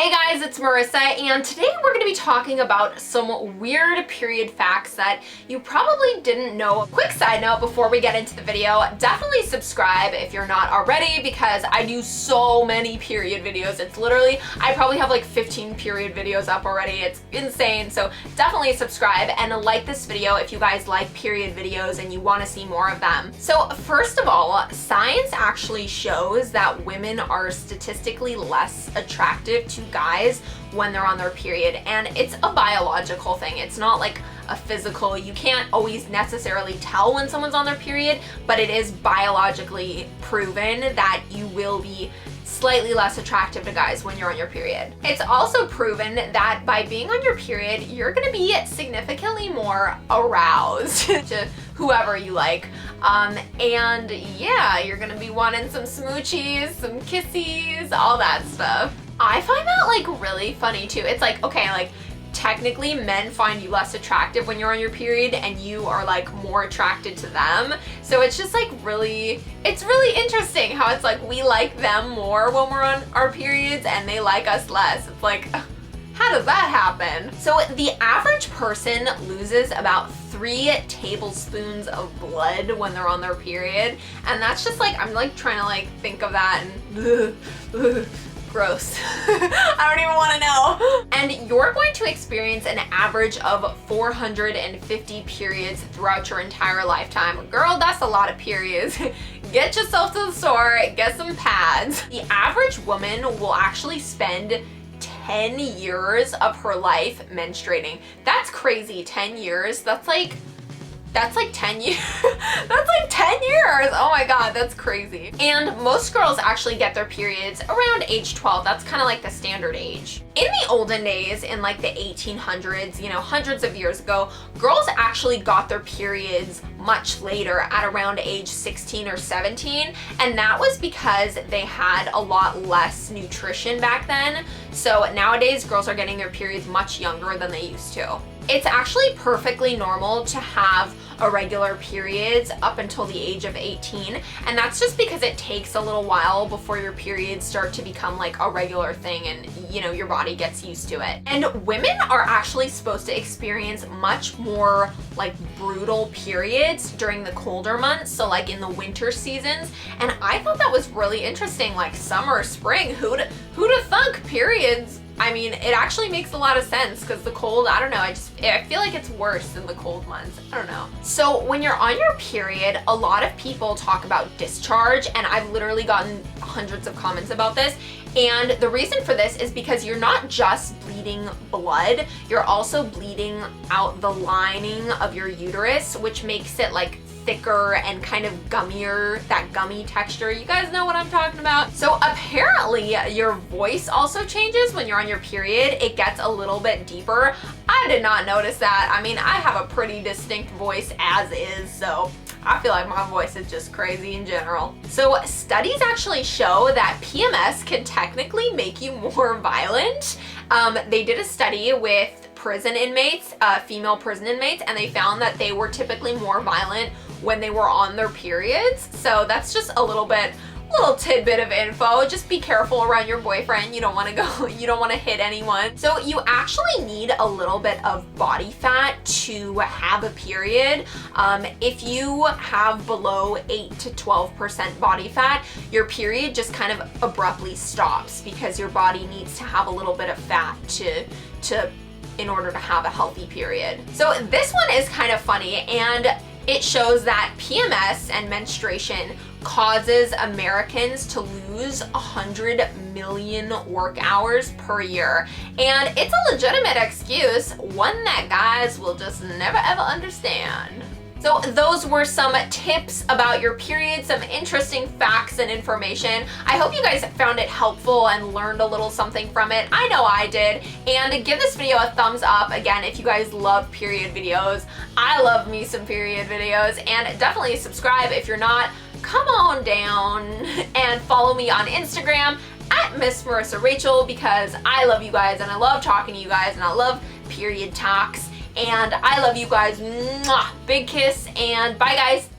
Hey guys, it's Marissa, and today we're going to be talking about some weird period facts that you probably didn't know. Quick side note before we get into the video, definitely subscribe if you're not already because I do so many period videos. It's literally, I probably have like 15 period videos up already. It's insane, so definitely subscribe and like this video if you guys like period videos and you want to see more of them. So first of all, science actually shows that women are statistically less attractive to guys when they're on their period, and it's a biological thing. It's not like a physical, you can't always necessarily tell when someone's on their period, but it is biologically proven that you will be slightly less attractive to guys when you're on your period. It's also proven that by being on your period, you're gonna be significantly more aroused to whoever you like. And yeah, you're gonna be wanting some smoochies, some kissies, all that stuff. I find that like really funny too. It's like, okay, like technically men find you less attractive when you're on your period and you are like more attracted to them. So it's just like it's really interesting how it's like we like them more when we're on our periods and they like us less. It's like, how does that happen? So the average person loses about 3 tablespoons of blood when they're on their period. And that's just like, I'm like trying to like think of that and gross. I don't even want to know. And you're going to experience an average of 450 periods throughout your entire lifetime. Girl, that's a lot of periods. Get yourself to the store, get some pads. The average woman will actually spend 10 years of her life menstruating. That's crazy. 10 years. That's like 10 years. That's like 10 years. Oh my god, that's crazy. And most girls actually get their periods around age 12. That's kind of like the standard age. In the olden days, in like the 1800s, you know, hundreds of years ago, girls actually got their periods much later at around age 16 or 17. And that was because they had a lot less nutrition back then. So nowadays, girls are getting their periods much younger than they used to. It's actually perfectly normal to have irregular periods up until the age of 18, and that's just because it takes a little while before your periods start to become like a regular thing and you know your body gets used to it. And women are actually supposed to experience much more like brutal periods during the colder months, so like in the winter seasons. And I thought that was really interesting, like summer, spring, who'd thunk periods? I mean, it actually makes a lot of sense because the cold, I don't know, I feel like it's worse in the cold months. I don't know. So when you're on your period, a lot of people talk about discharge, and I've literally gotten hundreds of comments about this. And the reason for this is because you're not just bleeding blood, you're also bleeding out the lining of your uterus, which makes it like thicker and kind of gummier, that gummy texture. You guys know what I'm talking about. So apparently your voice also changes when you're on your period. It gets a little bit deeper. I did not notice that. I mean, I have a pretty distinct voice as is, so I feel like my voice is just crazy in general. So studies actually show that PMS can technically make you more violent. They did a study with prison inmates, female prison inmates, and they found that they were typically more violent when they were on their periods. So that's just a little tidbit of info. Just be careful around your boyfriend. You don't want to hit anyone. So you actually need a little bit of body fat to have a period. If you have below 8 to 12% body fat, your period just kind of abruptly stops because your body needs to have a little bit of fat in order to have a healthy period. So this one is kind of funny, and it shows that PMS and menstruation causes Americans to lose 100 million work hours per year. And it's a legitimate excuse, one that guys will just never ever understand. So those were some tips about your period, some interesting facts and information. I hope you guys found it helpful and learned a little something from it. I know I did. And give this video a thumbs up, again, if you guys love period videos. I love me some period videos. And definitely subscribe if you're not. Come on down and follow me on Instagram at Miss Marissa Rachel, because I love you guys and I love talking to you guys and I love period talks. And I love you guys. Mwah. Big kiss and bye guys.